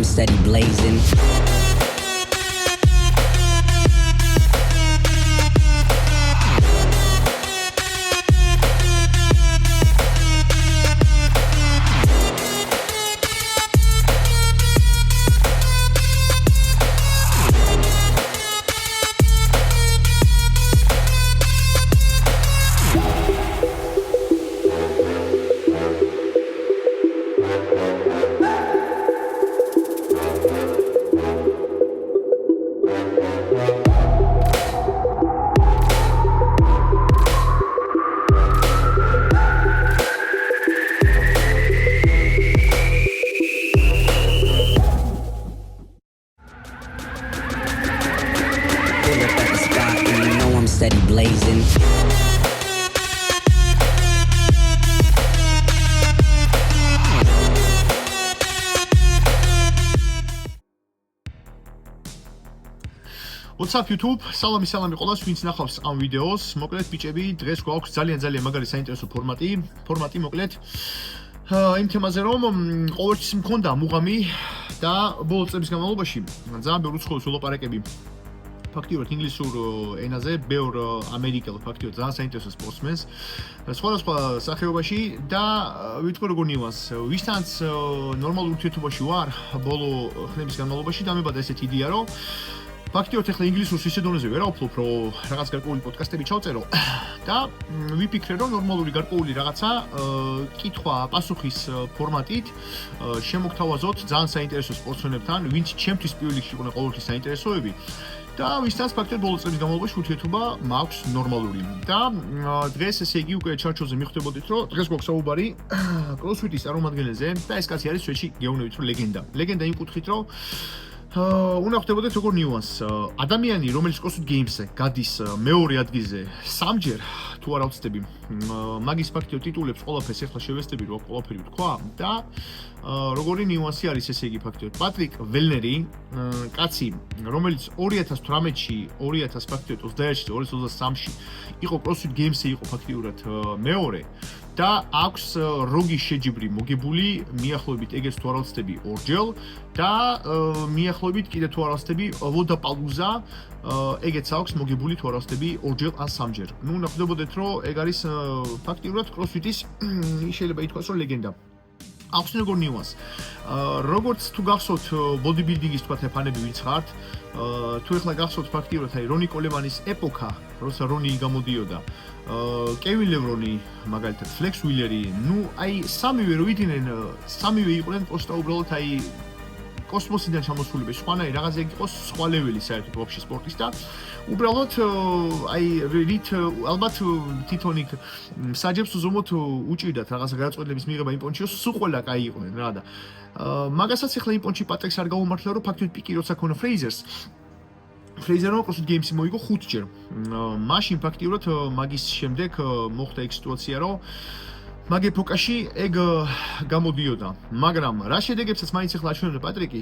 steady blazing. Steady blazing. What's up YouTube? სალამი ყველას, ვინც ნახავს ამ ვიდეოს. მოკლედ ბიჭები, დღეს გვაქვს ძალიან მაგარი საინტერესო ფორმატი. ფორმატი მოკლედ იმ თემაზე რომ ყოველთვის მქონდა მუღამი და ბოლო წლების განმავლობაში ძალიან ბევრი უცხოური ველოპარაკები ფაქტიურად ინგლისურ ენაზე, ბევრ ამერიკელ ფაქტიურად ძალიან საინტერესო სპორტსმენს სხვადასხვა სახეობაში და ვიტყვი როგორ ნიუანს, ვისთანაც ნორმალურ ურთიერთობაში ვარ ბოლო ხნების განმავლობაში და მებადა ესეთი იდეა რომ ფაქტიურად ახლა ინგლისურს ისე დონეზე ვერაუფლობ, რომ რაღაც გარკვეული პოდკასტები ჩავწერო და ვიფიქრე რომ ნორმალური გარკვეული რაღაცა კითხვა-პასუხის ფორმატით შემოგთავაზოთ ძალიან საინტერესო სპორტსმენებთან, ვინც ჩემთვის პირველ რიგში იყვნენ ყოველთვის საინტერესოები. და ვისთანაც ფაქტობრივად ბოლო წლების განმავლობაში ურთიერთობა მაქვს ნორმალური. და დღეს ესე იგი უკვე ჩარჩოზე მიხვდებოდით, რომ დღეს გვაქვს საუბარი კროსფიტის წარმომადგენელზე და ეს კაცი არის სვეტში გეუბნებით, რომ ლეგენდა. ლეგენდა იმ კუთხით, რომ უნდა ხვდებოდეთ როგორ ნიუანს. ადამიანი, რომელიც CrossFit Games-ზე გადის მეორე ადგილზე სამჯერ, თუ არა ვცდები, მაგის ფაქტიო ტიტულებს ყველაფერს ახლა შევესწრები, რომ ყველაფერი ვთქვა და როგორი ნიუანსი არის ესე იგი ფაქტიოდ. პატრიკ ველნერი, კაცი, რომელიც 2018-ში, 2021-ში, 2023-ში იყო CrossFit Games-ზე იყო ფაქტიურად მეორე და აქვს როგის შეჯიბრი მოგებული, მიახლოებით ეგეც თუ არა ვცდები ორჯერ და მიახლოებით კიდე თუ არა ვცდები ვოდაპალუზა ეგეც აქვს მოგებული თუ არა ვცდები ორჯერ ან სამჯერ. ნუ ნახდებოდეთ რომ ეგ არის ფაქტიურად CrossFit-ის შეიძლება ითქვას რომ ლეგენდა. აქვს როგორ ნიუანს. როგორც თუ გახსოვთ ბოდიბილდინგის თქვა ფანები ვინც ხართ, თუ ეხლა გახსოვთ ფაქტიურად აი რონი კოლემანის ეპოქა, როცა რონი გამოდიოდა, კევინ ლევრონი, მაგალითად ფლექს უილერი, ნუ აი სამივე რო იდნენ, სამივე იყვნენ პოსტა უბრალოდ აი კოსმოსიდან ჩამოსულები, სხვანაირი რაღაცა იყოს სხვა ლეველი საერთოდ ვაფშე სპორტის და უბრალოდ აი რით ალბათ თვითონ იქ საჯებს უზომოდ უჭირდათ რაღაცა გადაწყვეტილების მიღება იმ პონჩიო, სულ ყველა კაი იყვნენ რა და მაგასაც ახლა იმ პონჩი პატრიკს არ გაუმართლა, რომ ფაქტობრივად პიკი როცა ქონა ფრეიზერმა CrossFit Games-ი მოიგო 5ჯერ. მაშინ ფაქტიურად მაგის შემდეგ მოხდა ეგ სიტუაცია, რომ მაგ ეპოქაში ეგ გამოდიოდა, მაგრამ რა შედეგებსაც მაინც ახლა აჩვენებდა პატრიკი,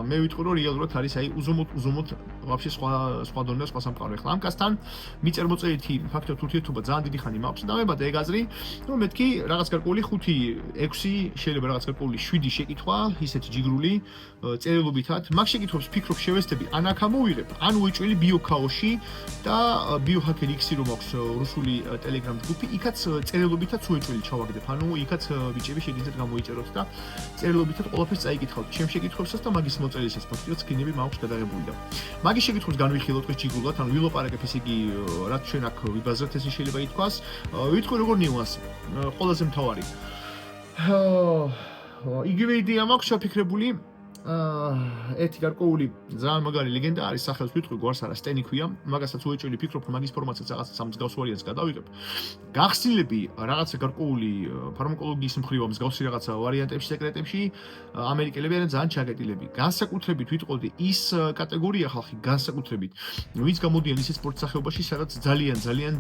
მე ვიტყვი რომ რეალურად არის აი უზომოდ ვაფშე სხვა დონეზე, სხვა სამყარო. ახლა ამ კაცთან მიწერ-მოწერითი ფაქტობრივად ურთიერთობა ძალიან დიდი ხანი მაქვს და მებადა ეგ აზრი, რომ მეთქი რაღაც გარკვეული 5-6, შეიძლება რაღაც გარკვეული 7 შეკითხვა, ისეთი ჯიგრული წერილობითად. მაგ შეკითხვებს ფიქრობ შევესწრები, ან აქ ამოვიღებ, ან უეჭველი ბიოქაოში და ბიოჰაკერი X-ი რომ აქვს რუსული ტელეგრამ ჯგუფი, იქაც წერილობითად უეჭველი ჩავაგდებ. ანუ იქაც ბიჭები შეგიძლიათ გამოიწეროთ და წერილობითად ყველაფერს წაიკითხავთ. ჩემ შეკითხვებსაც და მაგის მოწერილსაც ფაქტობრივად სკრინები მაქვს გადაღებული და მაგის შეკითხვებს განვიხილოთ დღეს ჯიგულად, ანუ ვილოპარაკებ ესე იგი რაც ჩვენ აქ ვიბაზრეთ, ესე შეიძლება ითქვას. ვიტყვი როგორ ნიუანს, ყველაზე მთავარი. იგივე იდეა მაქვს შაფიქრებული. ერთი გარკვეული ძალიან მაგარი ლეგენდა არის, სახელს ვიტყვი, გვარს არა სტენი ქვია, მაგასაც უეჭველი ფიქრობ, რომ მაგის ფორმატსაც რაღაც სამსგავს ვარიანტს გადავიღებ. გახსნილები რაღაცა გარკვეული ფარმაკოლოგიის მხრივ მსგავსი რაღაცა ვარიანტებში, სეკრეტებში ამერიკელები არიან ძალიან ჩაგეტილები. განსაკუთრებით ვიტყოდი ის კატეგორია ხალხი, განსაკუთრებით ვინც გამოდიან ისეთ სპორტ სახეობაში, სადაც ძალიან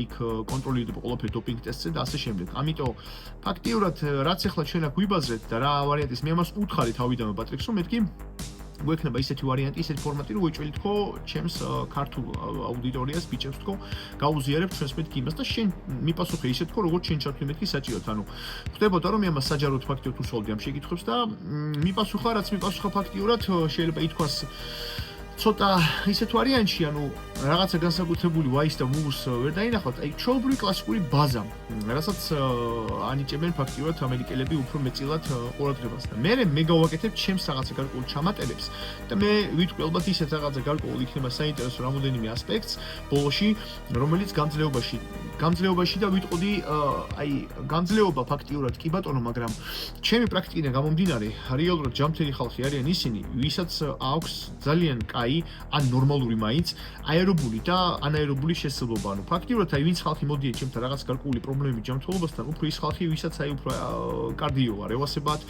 იქ კონტროლირდება ყველაფერი დოპინგ ტესტზე და ასე შემდეგ. ამიტომ ფაქტიურად რაც ახლა ჩვენ აქ ვიბაზრეთ და რა ვარიანტის მე ამას უთხარი თავიდანვე პატრიკს, რომ მეთქი გვექნება ისეთი ვარიანტი, ისეთი ფორმატი, რომ უეჭველი თქო ჩემს ქართულ აუდიტორიას, ბიჭებს თქო, გაუზიარებ ჩვენს მეთქი იმას და შენ მიპასუხე ისე თქო, როგორც შენ ჩართული მეთქი საჭიროდ. ანუ ხდებოდა რომ მე ამას საჯაროდ ფაქტიურად უსვოლდი ამ შეკითხვებს და მიპასუხა, რაც მიპასუხა ფაქტიურად შეიძლება ითქვას ცოტა ისეთ ვარიანტში, ანუ რაღაცა განსაკუთრებული ვაის და მუვს ვერ დაინახავთ, აი ჩვეულებრივი კლასიკური ბაზა, რასაც ანიჭებენ ფაქტიურად ამერიკელები უფრო მეტწილად ყურადღებას და მე გავაკეთებ ჩემს რაღაცა გარკვეულ ჩამატებებს და მე ვიტყვი ალბათ ისეთ რაღაცა გარკვეულ იქნება საინტერესო რამოდენიმე ასპექტს ბოლოში, რომელიც გამძლეობაში და ვიტყოდი აი გამძლეობა ფაქტიურად კი ბატონო, მაგრამ ჩემი პრაქტიკიდან გამომდინარე, რეალურად ჯამთელი ხალხი არიან ისინი, ვისაც აქვს ძალიან კაი ან ნორმალური მაინც აერობული და ანაერობული შესაძლებლობა. ანუ ფაქტიურად აი ვინც ხალხი მოდიეთ ჩემთან რაღაც გარკვეული პრობლემები ჯანმრთელობასთან, უფრო ის ხალხი, ვისაც აი უფრო კარდიოა რევასებად,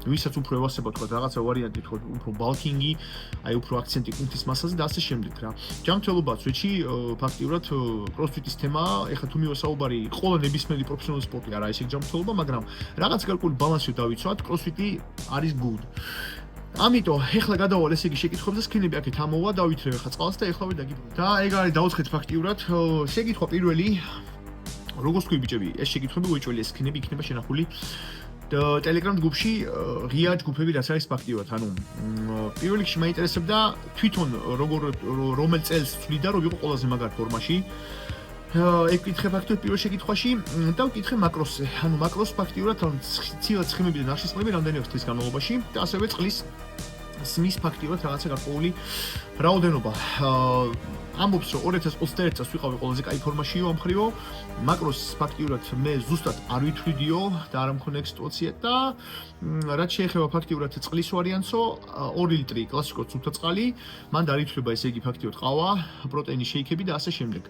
ვისაც უფრო ევასება თქვა რაღაცა ვარიანტი თქვა უფრო ბალკინგი, აი უფრო აქცენტი კუნთის მასაზე და ასე შემდეგ რა. ჯანმრთელობაც ვეჩი ფაქტიურად კროსფიტის თემაა, ეხლა თუ მივასაუბარი ყველა ნებისმიერი პროფესიონალური სპორტი არა ისე ჯანმრთელობა, მაგრამ რაღაც გარკვეული ბალანსი დავიცვათ, კროსფიტი არის good. ამიტომ ეხლა გადავალ ესე იგი შეკითხვებზე სკრინები აქეთ ამოვა, დავითრევ ხა წყალს და ეხლა ვერ დაგიბრუნდ. და ეგ არის დაუცხეთ ფაქტიურად. შეკითხვა პირველი, როგორც თქვი ბიჭები, ეს შეკითხვები უეჭველი სკრინები იქნება შენახული Telegram ჯგუფში ღია ჯგუფები რაც არის ფაქტიურად. ანუ პირველ რიგში მაინტერესებდა თვითონ რომელ წელს ვცვლიდა რომ იყო ყველაზე მაგარ ფორმაში. ეგ ვკითხე ფაქტიურად პირველ შეკითხვაში და ვკითხე მაკროსზე. ანუ მაკროს ფაქტიურად ცილა ცხიმები და ნახშირწყლები რამდენია ხთვის განმავლობაში და ასევე წყლის სმის ფაქტიურად რაღაცა გარკვეული რაოდენობა. ამბობს რომ 2021 წელს ვიყავი ყველაზე კაი ფორმაშიო ამ ხრივო. მაკროს ფაქტიურად მე ზუსტად არ ვითვლიდიო და არ მქონია ეგ სიტუაცია და რაც შეეხება ფაქტიურად წყლის ვარიანტსო 2 ლიტრი კლასიკურ სუფთა წყალი, მან დაითვლება ესე იგი ფაქტიურად ყავა, პროტეინის შეიქები და ასე შემდეგ.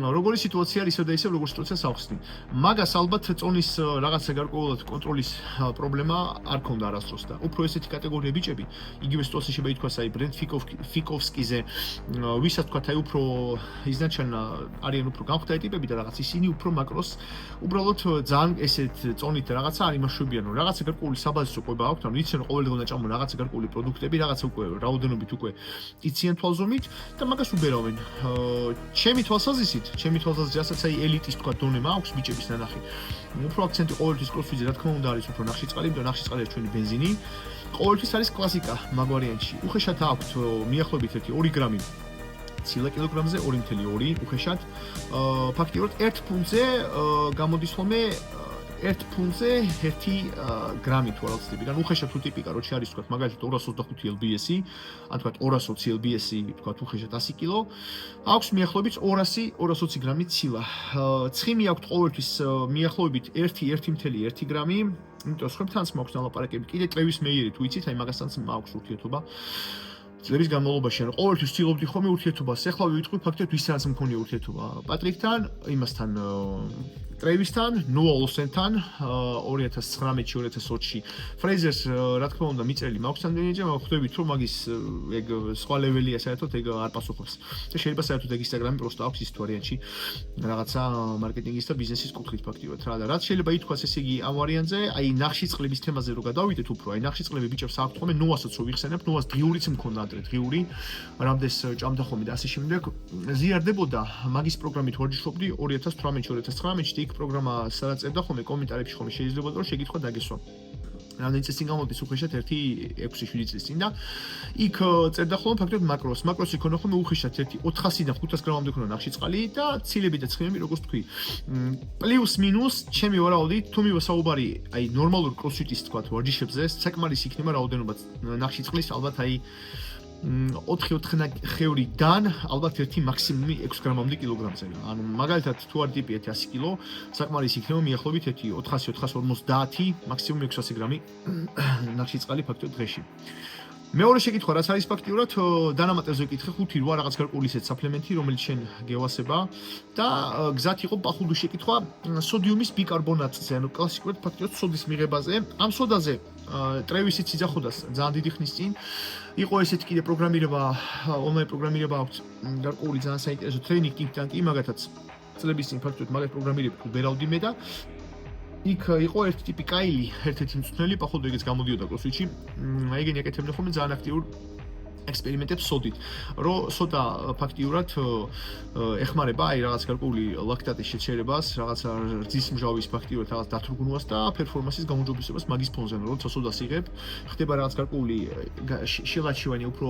როგორი სიტუაცია არის ისე და ისე როგორი სიტუაციას ავხსნი. მაგას ალბათ წონის რაღაცა გარკვეულად კონტროლის პრობლემა არ ქონდა არასდროს და უფრო ესეთი კატეგორია ბიჭები, იგივე სიტუაცია შეიძლება ითქვას აი ბრენდ ფიკოვსკიზე, ვისაც თქვა აი უფრო იზნაჩან არიან უფრო გამხდარი ტიპები და რაღაც ისინი უფრო მაკროს უბრალოდ ძალიან ესეთ წონით რაღაცა არ იმაშვებიან რომ რაღაცა გარკვეული საბაზისო ყვება აქვთ, ანუ იციან რომ ყოველდღე უნდა ჭამონ რაღაცა გარკვეული პროდუქტები, რაღაცა უკვე რაოდენობით უკვე იციან თვალზომით და მაგას უბერავენ. ჩემი თვალსაზრისით, რასაც აი ელიტის თქვა დონე მაქვს ბიჭების ნანახი. უფრო აქცენტი ყოველთვის კროსფიტზე რა თქმა უნდა არის უფრო ნახშირწყალი, იმიტომ ნახშირწყალი არის ჩვენი ბენზინი. ყოველთვის არის კლასიკა მაგ ვარიანტში. უხეშად აქვთ მიახლოებით 2 გრამი ცილა კილოგრამზე 2.2 უხეშად. ფაქტიურად 1 ფუნტზე გამოდის ხოლმე 1 ფუნტზე 1 გრამი თუ რაღაც ტიპი. ან უხეშად თუ ტიპიკა როჩი არის თქვა მაგალითად 225 lbs-ი, ან თქვა 220 lbs-ი, თქვა უხეშად 100 კილო. აქვს მიახლოებით 220 გრამი ცილა. ცხიმი აქვთ ყოველთვის მიახლოებით 1.1 გრამი. იმიტომ სხვებთანაც მაქვს ნალაპარაკები. კიდე ტრევის მეიერი თუ იცით, აი მაგასთანაც მაქვს ურთიერთობა. წლების განმავლობაში ან ყოველთვის ვცდილობდი ხოლმე ურთიერთობას. ეხლა ვიტყვი ფაქტობრივად ვისაც მქონია ურთიერთობა პატრიკთან, იმასთან ტრეივისთან, ნოა ოლსენთან 2019-2020-ში. ფრეიზერს რა თქმა უნდა მიწერილი მაქვს ამდენჯერ, მაგრამ ხვდებით რომ მაგის ეგ სხვა ლეველია საერთოდ ეგ არ პასუხობს. და შეიძლება საერთოდ ეგ ინსტაგრამი პროსტა აქვს ის ვარიანტში რაღაცა მარკეტინგის და ბიზნესის კუთხით ფაქტიურად რა და რაც შეიძლება ითქვას ესე იგი ამ ვარიანტზე, აი ნახშირწყლების თემაზე რო გადავიდეთ უფრო, აი ნახშირწყლები ბიჭებს აქვთ ხოლმე ნოასაც რო ვიხსენებთ, ნოას დღიურიც მქონდა დღიური, რამდენს ჭამდა ხოლმე და ასე შემდეგ. ზიარდებოდა მაგის პროგრამით ვარჯიშობდი 2018-2019-ში იქ პროგრამა სადაწერდა ხოლმე კომენტარებში ხოლმე შეიძლება რომ შეკითხვა დაგესვა. რამდენი წელი წინ გამოდის უხეშად 1-6-7 წლის წინ და იქ წერდა ხოლმე ფაქტობრივად მაკროსი ქონა ხოლმე უხეშად 400-დან 500 გრამამდე ქონა ნახშირწყალი და ცილები და ცხიმები როგორც თქვი. პლუს მინუს ჩემი ვარაუდით თუ მივასაუბარი აი ნორმალურ კროსფიტის თქვა ვარჯიშებზე საკმარისი იქნება რაოდენობა ნახშირწყლის ალბათ აი 4 ხევრიდან ალბათ 1 მაქსიმუმი 6 გრამამდე კილოგრამზე. ანუ მაგალითად თუ არ ტიპი 100 კილო, საკმარისი იქნება მიახლოებით 400-450, მაქსიმუმ 600 გრამი ნახშირწყალი ფაქტობრივად დღეში. მეორე შეკითხვა რაც არის ფაქტიურად დანამატებზე ვკითხე 5 რვა რაღაც გარკვეული ისეთ საფლემენტი რომელიც შენ გევასება და გზად იყო პახულდუ შეკითხვა სოდიუმის ბიკარბონატზე, ანუ კლასიკურად ფაქტიურად სოდის მიღებაზე. ამ სოდაზე ტრევისიც იძახოდა ძალიან დიდი ხნის წინ. იყო ესეთი კიდე პროგრამირება, ონლაინ პროგრამირება აქვს გარკვეული ძალიან საინტერესო ტრეინინგი თინგ-ტანკი, მაგათაც წლების წინ ფაქტობრივად მაგათ პროგრამირებით ვბერავდი მე და იქ იყო ერთი ტიპი კაილი, ერთ-ერთი მწვრთნელი, პახულდუ ეგეც გამოდიოდა კროსფიტში. ეგენი აკეთებდნენ ხოლმე ძალიან აქტიურ ექსპერიმენტებს სოდით, რომ სოდა ფაქტიურად ეხმარება აი რაღაც გარკვეული ლაქტატის შეჩერებას, რაღაცა რძის მჟავის ფაქტიურად რაღაც დათრგუნვას და პერფორმანსის გამოჯობისებას მაგის ფონზე, როცა სოდას იღებ, ხდება რაღაც გარკვეული შილაჩივანი უფრო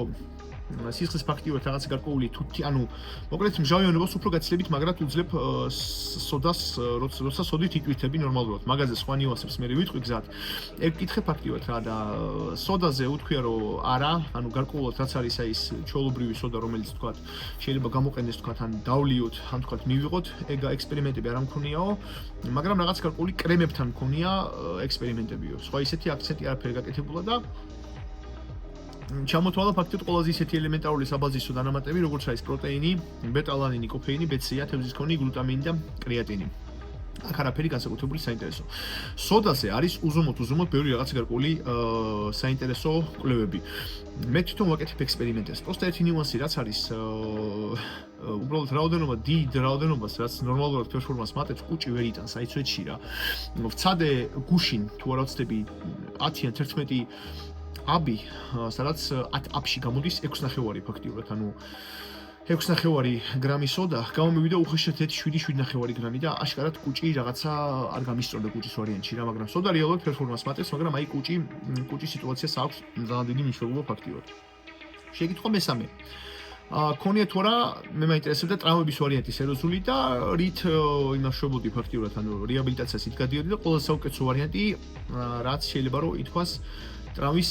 სისხლის ფაქტიურად რაღაც გარკვეული თუთი, ანუ მოკლედ მჟავიანობას უფრო გაცილებით მაგრად უძლებ სოდას, როცა სოდით იტვირთები ნორმალურად. მაგაზე სხვა ნიუანსებს მე ვიტყვი გზად. ეგ კითხე ფაქტიურად რა და სოდაზე უთქვია რომ არა, ანუ გარკვეულად რაც არის აი ეს ჩვეულებრივი სოდა, რომელიც თქვა შეიძლება გამოყენდეს თქვა ან დავლიოთ, ან თქვა მივიღოთ, ეგ ექსპერიმენტები არ მქონიაო, მაგრამ რაღაც გარკვეული კრემებთან მქონია ექსპერიმენტებიო. სხვა ისეთი აქცენტი არაფერი გაკეთებულა და ჩამოთვალა ფაქტობრივად ყველაზე ისეთი ელემენტარული საბაზისო დანამატები, როგორც არის პროტეინი, ბეტა-ალანინი, კოფეინი, ბეცია, თევზისქონი, გლუტამინი და კრეატინი. აქ არაფერი განსაკუთრებული საინტერესო. სოდაზე არის უზომოდ ბევრი რაღაც გარკვეული საინტერესო კვლევები. მე თვითონ ვაკეთებ ექსპერიმენტებს. პროსტა ერთი ნიუანსი რაც არის უბრალოდ რაოდენობა დიდ რაოდენობას, რაც ნორმალურად პერფორმანსს მატებს, კუჭი ვერ იტანს, აი ცვეთში რა. ვცადე გუშინ თუ არა ვცდები 10 ან 11 აბი, სადაც 10 აბში გამოდის 6.5 ფაქტიურად, ანუ 6.5 გრამი სოდა, გამომივიდა უხეშად 7.5 გრამი და აშკარად კუჭი რაღაცა არ გამისწორდა კუჭის ვარიანტში რა, მაგრამ სოდა რეალურად პერფორმანსს მატებს, მაგრამ აი კუჭის სიტუაციას აქვს ძალიან დიდი მნიშვნელობა ფაქტიურად. შეკითხვა მესამე. ქონია თუ არა, მე მაინტერესებდა ტრავმების ვარიანტი სერიოზული და რით იმაშობოდი ფაქტიურად, ანუ რეაბილიტაციას ით გადიოდი და ყველაზე საუკეთესო ვარიანტი, რაც შეიძლება რომ ითქვას ტრავმის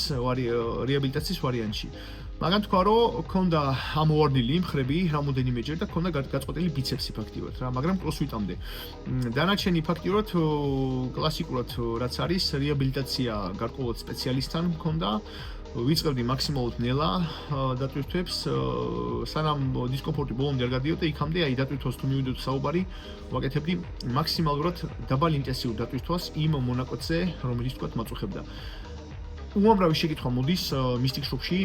რეაბილიტაციის ვარიანტში. მაგან თქვა რომ ქონდა ამოვარდნილი მხრები რამოდენიმეჯერ და ქონდა გაწყვეტილი ბიცეპსი ფაქტიურად რა, მაგრამ კროსვიტამდე. დანარჩენი ფაქტიურად კლასიკურად რაც არის რეაბილიტაცია გარკვეულად სპეციალისტთან მქონდა. ვიწყებდი მაქსიმალურად ნელა დატვირთვებს, სანამ დისკომფორტი ბოლომდე არ გადიოდა, იქამდე აი დატვირთვას თუ მივიდოდ საუბარი, ვაკეთებდი მაქსიმალურად დაბალ ინტენსიურ დატვირთვას იმ მონაკვეთზე, რომელიც თქვა მაწუხებდა. უამრავი შეკითხვა მოდის მისტიკ შოპში.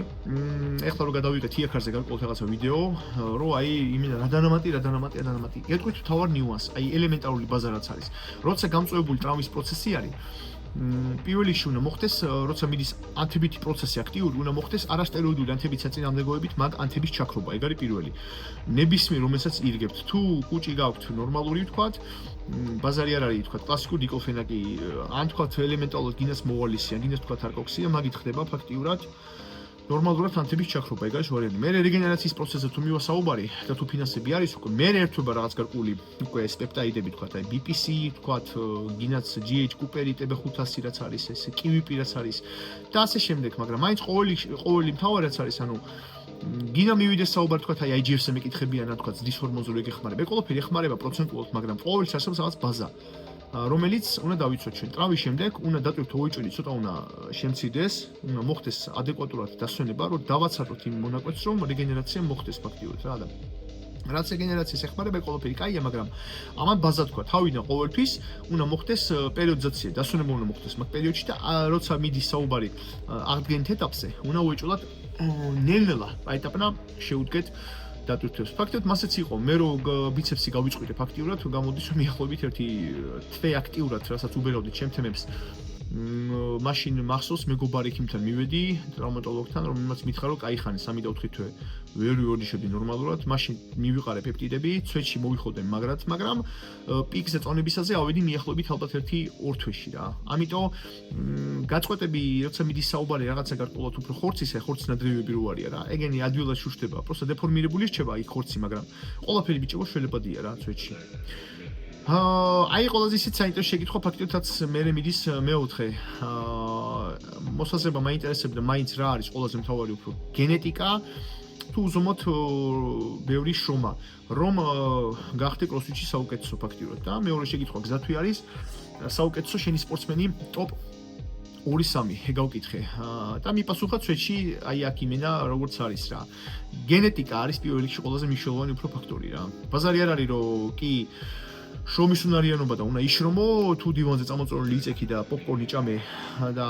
ეხლა რომ გადავიღეთ იაქარზე გარკვეულ რაღაცა ვიდეო, რომ აი იმენა რა დანამატი. ეტყვით თავარ ნიუანს, აი ელემენტარული ბაზა რაც არის. როცა გამწვევებული ტრავმის პროცესი არის, პირველ რიგში უნდა მოხდეს, როცა მიდის ანთებითი პროცესი აქტიური, უნდა მოხდეს არასტეროიდული ანთების საწინააღმდეგოებით მაგ ანთების ჩაქრობა. ეგ არის პირველი. ნებისმიერ რომელსაც ირგებთ, თუ კუჭი გაქვთ ნორმალური ვთქვათ, ბაზარი არ არის ვთქვათ, კლასიკური დიკლოფენა კი, ან ვთქვათ ელემენტარულად გინას მოვალისი, ან გინას ვთქვათ არკოქსია, მაგით ხდება ფაქტიურად ნორმალურად ანთების ჩაქრობა, ეგ არის ვარიანტი. მე რეგენერაციის პროცესზე თუ მივა საუბარი და თუ ფინანსები არის უკვე, მე ერთვება რაღაც გარკვეული უკვე ეს პეპტაიდები ვთქვათ, აი BPC ვთქვათ, გინაც GH კუპერი TB500 რაც არის, ეს QVP რაც არის და ასე შემდეგ, მაგრამ მაინც ყოველი მთავარი რაც არის, ანუ გინა მივიდეს საუბარი თქვათ აი IGF-ზე მეკითხებიან, თქვათ ზრდის ჰორმონზე რო ეხმარება. ეგ ყველაფერი ეხმარება პროცენტულად, მაგრამ ყოველთვის არსებობს რაღაც ბაზა, რომელიც უნდა დავიცვათ ჩვენ. ტრავმის შემდეგ უნდა დატვირთო ოიჭვილი, ცოტა უნდა შემცირდეს, უნდა მოხდეს ადეკვატურად დასვენება, რომ დავაცადოთ იმ მონაკვეთს, რომ რეგენერაცია მოხდეს ფაქტიურად რა და რაც რეგენერაციას ეხმარება, ყველაფერი კაია, მაგრამ ამან ბაზა თქვა, თავიდან ყოველთვის უნდა მოხდეს პერიოდიზაცია, დასვენება უნდა მოხდეს მაგ პერიოდში და როცა მიდის საუბარი აღდგენით ეტაპზე, უნდა უეჭვლად ნელ-ნელა ეტაპნა შეუდგეთ დატვირთვებს. ფაქტობრივად მასეც იყო, მე რო ბიცეპსი გავიწყვილე ფაქტიურად, გამოდის რომ მიახლოებით ერთი თვე აქტიურად, რასაც უბერავდი ჩემ თემებს. მაშინ მახსოვს მეგობარი იქიმთან მივედი ტრავმატოლოგთან, რომელმაც მითხრა რომ კაი ხანი 3 და 4 თვე ვერ ვიორდიშები ნორმალურად, მაშინ მივიყარე პეპტიდები, ცვეთში მოვიხოდე მაგრამ პიკზე წონებისაზე ავედი მიახლოებით ალბათ 1-2 თვეში რა. ამიტომ გაწყვეტები, როცა მიდის საუბარი რაღაცა გარკვეულად უფრო ხორცისა, ხორცის ნადრევები რო არია რა. ეგენი ადვილად შუშტება, პროსტა დეფორმირებული რჩება იქ ხორცი, მაგრამ ყველაფერი ბიჭებო შველებადია რა ცვეთში. აი ყველაზე ისეთ საინტერესო შეკითხვა ფაქტობრივადაც მე მიდის მეოთხე. მოსაზრება მაინტერესებდა მაინც რა არის ყველაზე მთავარი უფრო გენეტიკა თუ უზომოდ ბევრი შრომა, რომ გახდე კროსფიტში საუკეთესო ფაქტობრივად და მეორე შეკითხვა გზა თუ არის საუკეთესო შენი სპორტსმენი ტოპ 2-3 გავკითხე და მიპასუხა ცვეთში აი აქ იმენა როგორც არის რა. გენეტიკა არის პირველ რიგში ყველაზე მნიშვნელოვანი უფრო ფაქტორი რა. ბაზარი არ არის რომ კი შრომის უნარიანობა და უნდა იშრომო, თუ დივანზე წამოწოლილი იწექი და პოპკორნი ჭამე და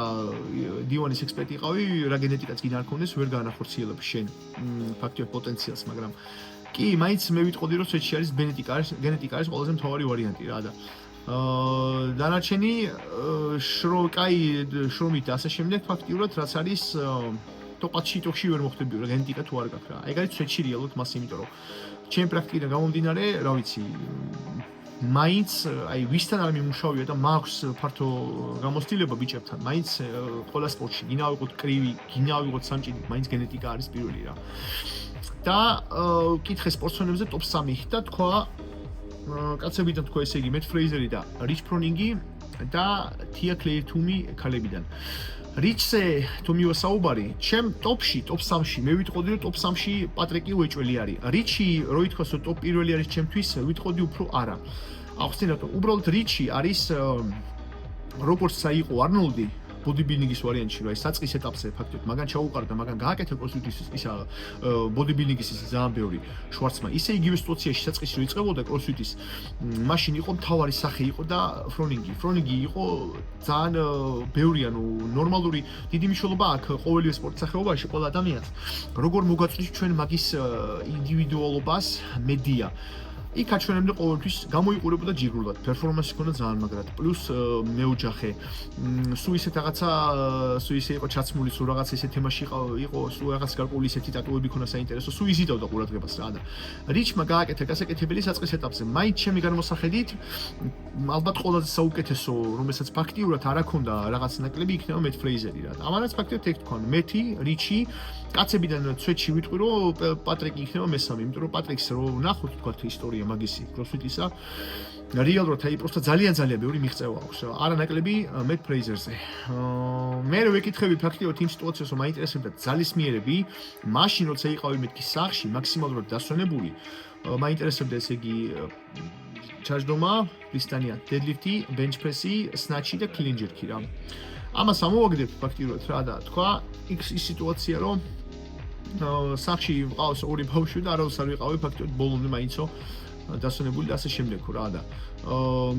დივანის ექსპერტი იყავი, რა გენეტიკაც კი არ ქონდეს, ვერ გაანახორციელებ შენ ფაქტობრივად პოტენციალს, მაგრამ კი, მაინც მე ვიტყოდი რომ ცვეთში არის გენეტიკა არის ყველაზე მთავარი ვარიანტი რა და დანარჩენი კაი შრომით და ასე შემდეგ ფაქტიურად რაც არის ტოყათში ტოქში ვერ მოხდებიო რა გენეტიკა თუ არ გაქვს რა. ეგ არის სვეტში რეალურად მას იმიტომ რომ ჩემ პრაქტიკიდან გამომდინარე, რა ვიცი, მაინც აი ვისთან არ მიმუშავია და მაქვს ფართო გამოცდილება ბიჭებთან, მაინც ყველა სპორტში გინდა ვიყოთ კრივი, გინდა ვიყოთ სამჭიდი, მაინც გენეტიკა არის პირველი რა. და კითხე სპორტსმენებზე ტოპ 3 და თქვა კაცებიდან თქვა ესე იგი, მეტ ფრეიზერი და რიჩ ფრონინგი და თია კლეირთუმი ქალებიდან. რიჩზე თუ მივასაუბარი, ჩემ ტოპში, ტოპ 3-ში მე ვიტყოდი რომ ტოპ 3-ში პატრიკი უეჭველი არის. რიჩი რო ითქვას რომ ტოპ პირველი არის ჩემთვის, ვიტყოდი უფრო არა. ახსენოთ, უბრალოდ რიჩი არის როგორც საიყო არნოლდი ბოდიბილდინგის ვარიანტში, რა ის საწყის ეტაპზე ფაქტობრივად მაგან ჩაუყარა და მაგან გააკეთა კროსფიტის ისა ბოდიბილდინგის ის ძალიან ბევრი შვარცმა. ისე იგივე სიტუაციაში საწყისი რო იწყებოდა კროსფიტის, მაშინ იყო მთავარი სახე იყო და ფრონინგი. ფრონინგი იყო ძალიან ბევრი, ანუ ნორმალური დიდი მნიშვნელობა აქვს ყოველივე სპორტ სახეობაში ყველა ადამიანს. როგორ მოგაწვდის ჩვენ მაგის ინდივიდუალობას მედია. იქ აჩვენებდა ყოველთვის გამოიყურებოდა ჯიგრულად, პერფორმანსი ჰქონდა ძალიან მაგრად, პლუს მეოჯახე. სულ ისეთ რაღაცა, სულ ისე იყო ჩაცმული, სულ რაღაც ისეთ თემაში იყო, სულ რაღაც გარკვეული ისეთი ტატუები ქონდა საინტერესო, სულ იზიდავდა ყურადღებას რა და რიჩმა გააკეთა გასაკეთებელი საწყის ეტაპზე. მაინც ჩემი განმოსახედით, ალბათ ყველაზე საუკეთესო, რომელსაც ფაქტიურად არ აქონდა რაღაც ნაკლები იქნება მეტ ფრეიზერი რა. ამანაც ფაქტიურად ეგ თქვა, მეტი, რიჩი კაცებიდან ცვეთში ვიტყვი რომ პატრიკი იქნება მესამე, იმიტომ რომ პატრიკს რო ნახოთ თქვა ისტორია მაგისი კროსფიტისა რეალურად აი პროსტა ძალიან ბევრი მიღწევა აქვს რა. არა ნაკლები მეტ ფრეიზერზე. მე რო ვეკითხები ფაქტიურად იმ სიტუაციას რომ მაინტერესებდა ძალისმიერები, მაშინ როცა იყავი მეთქი სახში მაქსიმალურად დასვენებული, მაინტერესებდა ესე იგი ჩაჯდომა, პისტანია, დედლიფტი, ბენჩ-პრესი, სნაჩი და კლინჯერკი რა. ამას ამოვაგდებ ფაქტიურად რა და თქვა ის სიტუაცია რომ სახში მყავს ორი ბავშვი და არავის არ ვიყავი ფაქტიურად ბოლომდე მაინცო დასვენებული და ასე შემდეგო რა და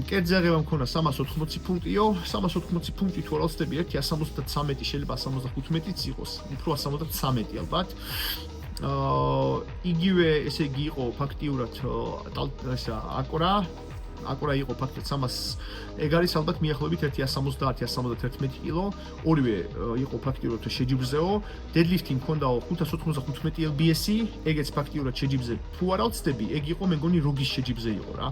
მკერდზე აღება მქონა 380 პუნქტიო 380 პუნქტი თუ არ ვცდები 173 შეიძლება 175-იც იყოს უფრო 173 ალბათ იგივე ესე იგი იყო ფაქტიურად ესა აკურა იყო ფაქტიურად 300 ეგ არის ალბათ მიახლოებით 170-171 კილო ორივე იყო ფაქტიურად შეჯიბრზეო დედლიფტი მქონდაო 595 lbs-ი ეგეც ფაქტიურად შეჯიბრზე თუ არ ვცდები ეგ იყო მე მგონი როგის შეჯიბრზე იყო რა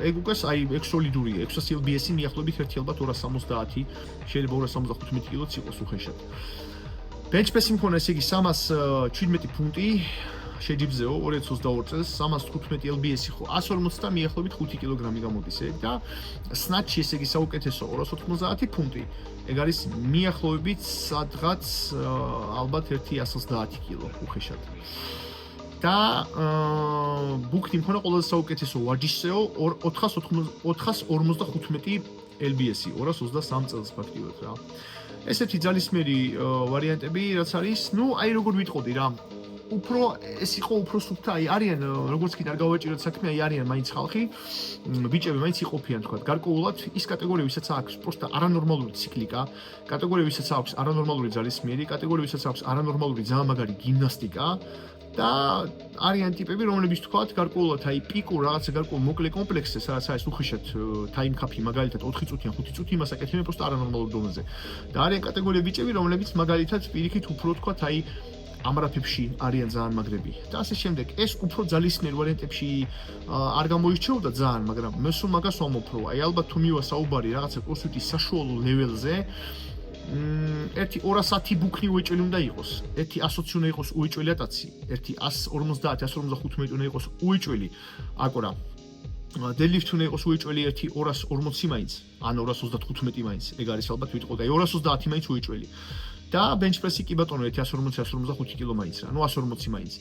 ეგ უკეს აი ექსოლიდური 600 lbs-ი მიახლოებით 1 ალბათ 270 შეიძლება 275 კილოც იყოს უხეშად ბენჩ-პრესი მქონა ესე იგი 317 პუნქტი შეჯიბრზეო 2022 წელს 315 lbs-ი ხო 140 და მიახლოებით 5 კილოგრამი გამოდის ეგ და სნაჩი ესე იგი საუკეთესო 290 პუნქტი ეგ არის მიახლოებით სადღაც ალბათ 130 კილო უხეშად და ბუქნი მქონა ყველაზე საუკეთესო ვარჯიშზეო 455 lbs-ი 223 წელს ფაქტიურად რა ესეთი ძალისმიერი ვარიანტები რაც არის ნუ აი როგორ ვიტყოდი რა უფრო ეს იყო უფრო სუფთა აი არიან როგორც კი არ გავაჭიროთ საქმე აი არიან მაინც ხალხი ბიჭები მაინც იყოფიან თქვა გარკვეულად ის კატეგორია ვისაც აქვს პროსტა არანორმალური ციკლიკა კატეგორია ვისაც აქვს არანორმალური ძალისმიერი კატეგორია ვისაც აქვს არანორმალური ძალამაგარი გიმნასტიკა და არიან ტიპები რომლებიც თქვა გარკვეულად აი პიკურ რაღაცა გარკვეულ მოკლე კომპლექსზე სადაც არის უხეშად ტაიმ კაპი მაგალითად 4 წუთი ან 5 წუთი იმას აკეთებენ პროსტა არანორმალურ დონეზე და არიან კატეგორია ბიჭები რომლებიც მაგალითად პირიქით უფრო თქვა აი ამრაფებში არიან ძალიან მაგრები და ასე შემდეგ ეს უფრო ძალისმიერ ვარიანტებში არ გამოირჩეოდა ძალიან მაგრამ მე სულ მაგას ვამოფრო აი ალბათ თუ მივასაუბარი რაღაცა კროსფიტის საშუალო ლეველზე ერთი 210 ბუქნი უეჭველი უნდა იყოს ერთი 120 უნდა იყოს უეჭველი ატაცი ერთი 150-155 უნდა იყოს უეჭველი აკურა დედლიფტი უნდა იყოს უეჭველი ერთი 240 მაინც ან 235 მაინც ეგ არის ალბათ ვიტყოდი აი 230 მაინც უეჭველი და ბენჩ-პრესი კი ბატონო 140-145 კილო მაინც რა, ნუ 140 მაინც.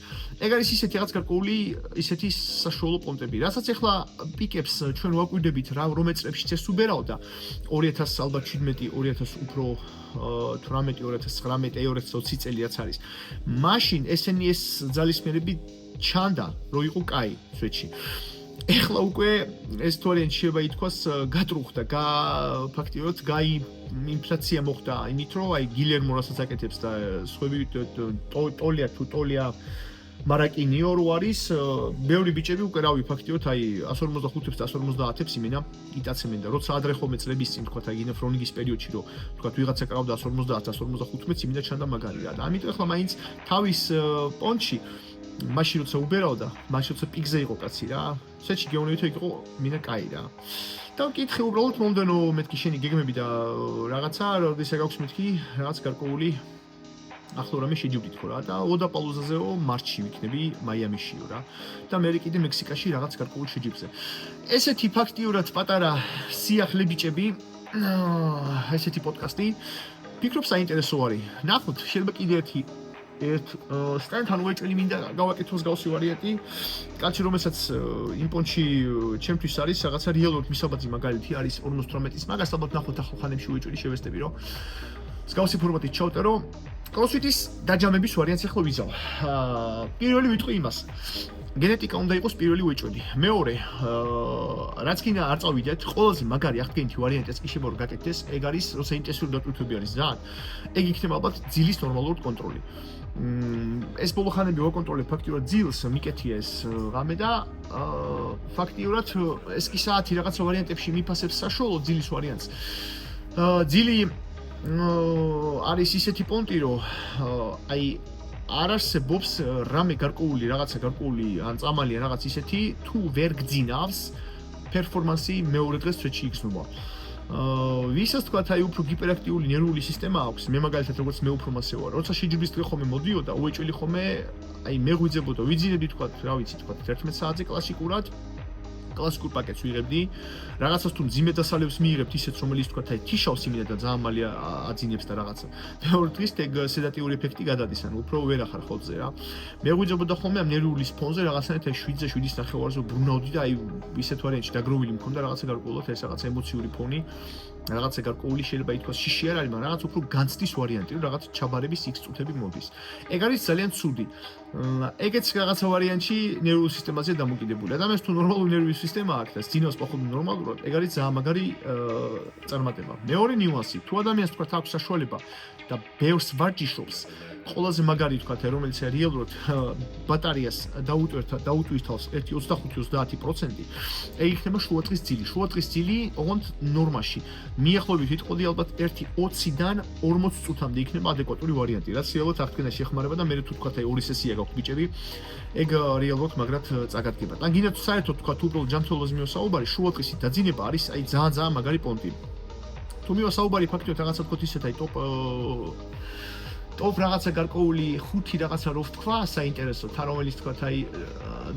ეგ არის ისეთი რაღაც გარკვეული ისეთი საშუალო პონტები, რასაც ახლა პიკებს ჩვენ ვაკვირდებით რა, რომ ეწრებშიც ეს უბერავდა 2000 ალბათ 17, 2000 უფრო 18, 2019, 2020 წელი რაც არის. მაშინ ესენი ეს ძალისმიერები ჩანდა, რომ იყო კაი სვეტში. ეხლა უკვე ეს თვალიანი შეიძლება ითქვას გატრუხდა, ფაქტიურად ინფლაცია მოხდა იმით რომ აი გილერმო რასაც აკეთებს და სხვები ტოლია მაგრამ კი ნიორო არის ბევრი ბიჭები უკვე რავი ფაქტიურად აი 155-ებს და 150-ებს იმენა იტაცებენ და როცა ადრე ხოლმე წლების წინ თქვა აი გინეფრონინგის პერიოდში რომ თქვა ვიღაცა კრავდა 150-ს 155-ს იმენა ჩანდა მაგარი რა და ამიტომ ახლა მაინც თავის პონჩი მაშინ როცა უბერავდა მაშინ როცა პიკზე იყო კაცი რა შეჭი გეონებით იყო მინა კაი რა და მკითხე უბრალოდ მომდენო მეთქი შენი გეგმები და რაღაცა როდის გაქვს მეთქი რაღაც გარკვეული ახლა რამე შეჯიბრით ხო რა და ოდაპალუზაზეო მარტში ვიქნები მაიამიშიო რა და მე კიდე მექსიკაში რაღაც გარკვეულ შეჯიბრზე ესეთი ფაქტიურად პატარა სიახლე ბიჭები ესეთი პოდკასტი ფიქრობ საინტერესო არის ნახოთ შეიძლება კიდე ერთ სტენთან უეჭველი მინდა გავაკეთოს გავსი ვარიანტი კაცი რომელსაც იმ პონჩი ჩემთვის არის რაღაცა რეალურად მისაბაძი მაგალითი არის 58-ის მაგას ალბათ ნახოთ ახალ ხანებში უეჭველი შევესწები რომ მსგავსი ფორმატით ჩავტერო კროსფიტის დაჯამების ვარიანტს ახლა ვიზავ პირველი ვიტყვი იმას გენეტიკა უნდა იყოს პირველი უეჭველი მეორე რაც კიდე არ წავიდეთ ყველაზე მაგარი აღდგენითი ვარიანტიც კი შემორო გაკეთდეს ეგ არის როცა ინტენსიური დატვირთვები არის ძალიან ეგ იქნება ალბათ ძილის ნორმალური კონტროლი ეს ბოლო ხანები ვაკონტროლებ ფაქტიურად ძილს მიკეთია ეს ღამე და ფაქტიურად ეს კი საათი რაღაცა ვარიანტებში მიფასებს საშუალო ძილის ვარიანტს ძილი არის ისეთი პონტი რომ აი არ არსებობს რამე გარკვეული რაღაცა გარკვეული ან წამალი ან რაღაც ისეთი თუ ვერ გძინავს პერფორმანსი მეორე დღეს წვეთში იგრძნობა ვისაც თქვა აი უფრო ჰიპერაქტიული ნერვული სისტემა აქვს მე მაგალითად როგორც მე უფრო მასე ვარ როცა შეჯიბრის დღე ხომე მოდიოდა უეჭველი ხომე აი მე ღვიძებოდა ვიძინებდი თქვა რა ვიცი თქვა 11 საათზე კლასიკურად კლასიკურ პაკეტს ვიღებდი რაღაცას თუ მძიმე დასალევს მიიღებთ ისეთ რომელიც თქვა აი თიშავს იმენა და ძალიან მალე აძინებს და რაღაცა მეორე დღეს ეგ სედატიური ეფექტი გადადის ანუ უფრო ვერ ახარ ხოლმე რა მე ღვიძებოდა ხოლმე ამ ნერვული ფონზე რაღაცნაირად 7-ზე 7-ის ნახევარზე ბრუნავდი და აი ისეთ ვარიანტში დაგროვილი მქონდა რაღაცა გარკვეულად ეს რაღაცა ემოციური ფონი რაღაცა გარკვეული შეიძლება ითქვას შიში არ არის მაგრამ რაღაც უფრო განცდის ვარიანტი რომ რაღაც ჩაბარების X წუთები მოდის ეგ არის ძალიან ცუდი ეგეც რაღაცა ვარიანტში ნერვულ სისტემაზე დამოკიდებული ადამიანს თუ ნორმალური ნერვული სისტემა აქვს და ძინავს პახოვი ნორმალურად ეგ არის ძალიან მაგარი წარმატება მეორე ნიუანსი თუ ადამიანს თქვა აქვს საშუალება და ბევრს ვარჯიშობს ყველაზე მაგარი თქვა რომელიც რეალურად ბატარეას დაუტვირთავს 1.25-30% ეგ იქნება შუადღის ძილი შუადღის ძილი ოღონდ ნორმაში მიახლოებით ვიტყოდი ალბათ 1.20-დან 40 წუთამდე იქნება ადეკვატური ვარიანტი რაც რეალურად აღდგენაში ეხმარება და მე თუ თქვა აი ორი სესია გაქვს ბიჭები ეგ რეალურად მაგრად წაგადგება და გინდა თუ საერთოდ თქვა თუ უბრალოდ ჯანმრთელობის მიოსაუბარი შუადღის დაძინება არის აი ძალიან მაგარი პონტი თუ მიოსაუბარი ფაქტობრივად რაღაცა თქო ისეთ აი ტოპ რაღაცა გარკვეული ხუთი რაღაცა რო ვთქვა საინტერესო თა რომელიც თქვა აი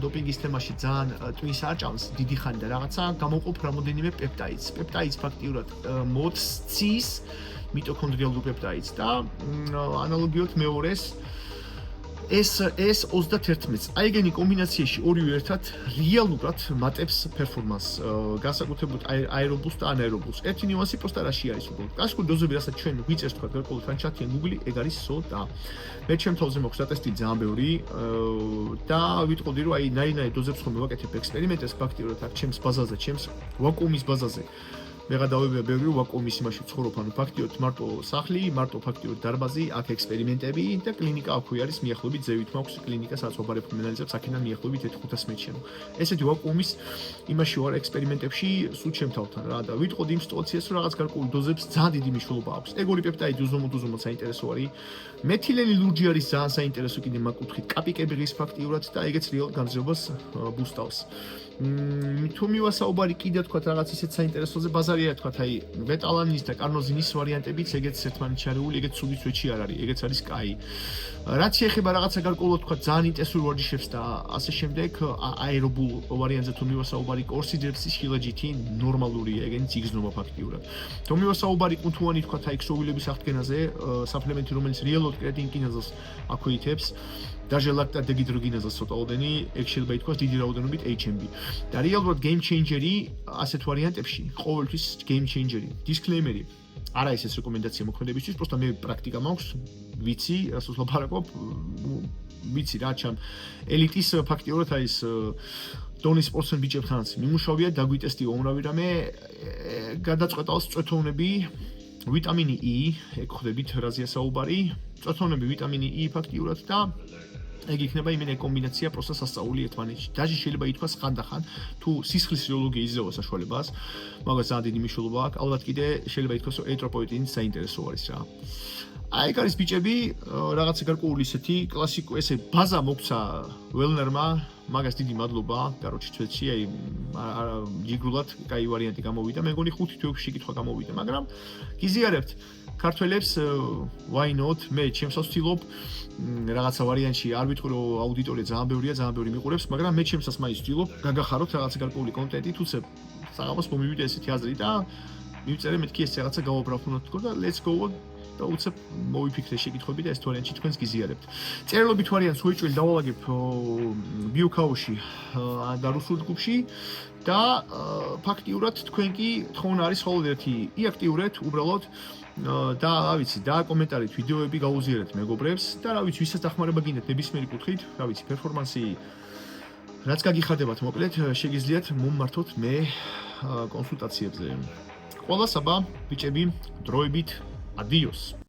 დოპინგის თემაში ძალიან ტვინს არჭავს დიდი ხანი და რაღაცა გამოყოფ რამოდენიმე პეპტაიდს ფაქტიურად მოცის მიტოქონდრიალურ პეპტაიდს და ანალოგიოდ მეორეს ეს 31-ს აი ეგენი კომბინაციაში ორივე ერთად რეალურად მატებს პერფორმანსს განსაკუთრებულად აერობულს და ანაერობულს ერთი ნიუანსი პროსტა რაში არის უბრალოდ კლასიკური დოზები რასაც ჩვენ ვიწევს თქვა გარკვეულ ფრანჩატიან Google ეგ არის სოდა მე ჩემ თავზე მაქვს დატესტი ძალიან ბევრი და ვიტყოდი რომ აი ნაირ დოზებს ხომ ვაკეთებ ექსპერიმენტებს ფაქტიურად აქ ჩემს ბაზაზე ჩემს ვაკუუმის ბაზაზე მე გადავებია ბევრი ვაკუუმის იმაში ვცხოვრობ ანუ ფაქტიურად მარტო სახლი მარტო ფაქტიურად დარბაზი აქ ექსპერიმენტები და კლინიკა აქვე არის მიახლოებით ზევით მაქვს კლინიკას აწობარებ მენალიძებს აქედან მიახლოებით 500 მეტრში ესეთი ვაკუუმის იმაში ვარ ექსპერიმენტებში სულ ჩემ თავთან რა და ვიტყოდი იმ სიტუაციას რომ რაღაც გარკვეული დოზებს ძალიან დიდი მნიშვნელობა აქვს ეგ ორი პეპტაიდი უზომოდ საინტერესო არის მეთილენი ლურჯი არის ძალიან საინტერესო კიდე მაგ კუთხით კაპიკები ღირს ფაქტიურად და ეგეც რეალ გამძლეობას ბუსტავს თუ მივასაუბარი კიდე თქვა რაღაც ისეთ საინტერესოზე ბაზარია თქვა აი ვეტალანის და კარნოზინის ვარიანტებიც ეგეც ერთმანეთში არეული ეგეც სული წვეთში არ არის ეგეც არის კაი რაც შეეხება რაღაცა გარკვეულად თქვა ძალიან ინტენსიურ ვარჯიშებს და ასე შემდეგ აერობულ ვარიანტზე თუ მივასაუბარი კორსიძებს შილაჯითი ნორმალურია ეგენიც იგრძნობა ფაქტიურად თუ მივასაუბარი კუნთუანი თქვა აი ქსოვილების აღდგენაზე საფლემენტი რომელიც რეალურად კრეტინკინაზას აქვეითებს даже ლაქტატ დეგიდროგინაზას ცოტაოდენი ეგ შეიძლება ითქვას დიდი რაოდენობით HMB და რეალურად game changer-ი ასეთ ვარიანტებში ყოველთვის game changer-ი disclaimer-ი არა ეს რეკომენდაცია მოქმედებისთვის просто მე პრაქტიკა მაქვს ვიცი რასაც ლაპარაკობ ვიცი რა ჩემ ელიტის ფაქტიურად აი ეს დონის სპორტსმენ ბიჭებთანაც მიმუშავია დაგვიტესტი უამრავი რამე გადაწყვეტავს წვეთოვნები ვიტამინი E ეგ ხვდებით რაზეა საუბარი წვეთოვნები ვიტამინი E ფაქტიურად და ეგ იქნება იმენი კომბინაცია პროსტა სასწაული ერთმანეთში. დაჟე შეიძლება ითქვას ხანდახან თუ სისხლის ფიზიოლოგია იძლევა საშუალებას, მაგას ძალიან დიდი მნიშვნელობა აქვს. ალბათ კიდე შეიძლება ითქვას რომ ერიტროპოეტინის საინტერესო არის რა. აი ეგ არის ბიჭები, რაღაცა გარკვეული ისეთი კლასიკო ესე ბაზა მოგცა ველნერმა, მაგას დიდი მადლობა, კაროჩი ცვეთში, აი ჯიგრულად კაი ვარიანტი გამოვიდა. მე მგონი 5 თვეებში შეკითხვა გამოვიდა, მაგრამ გიზიარებთ ქართველებს why not? მე ჩემსაც ვცდილობ რაღაცა ვარიანტში არ ვიტყვი რომ აუდიტორია ძალიან ბევრია, ძალიან ბევრი მიყურებს, მაგრამ მე ჩემსაც მაინც ვცდილობ გაგახაროთ რაღაცა გარკვეული კონტენტი, თუცე საღამოს მომივიდა ესეთი აზრი და მივწერე მეთქი ეს რაღაცა გავაბრალოთ თქო და let's go და უცებ მოვიფიქრე შეკითხვები და ეს ვარიანტი თქვენს გიზიარებთ. წერილობით ვარიანტს უეჭველი დავალაგებ ბიოქაოში და რუსულ ჯგუფში და ფაქტიურად თქვენ კი თხოვნა არის მხოლოდ ერთი იაქტიურეთ უბრალოდ და რა ვიცი და კომენტარით ვიდეოები გაუზიარეთ მეგობრებს და რა ვიცი ვისაც დახმარება გინდათ ნებისმიერი კუთხით, რა ვიცი პერფორმანსი რაც გაგიხადებათ მოკლედ შეგიძლიათ მომმართოთ მე კონსულტაციებზე. ყველას აბა ბიჭები დროებით Adiós.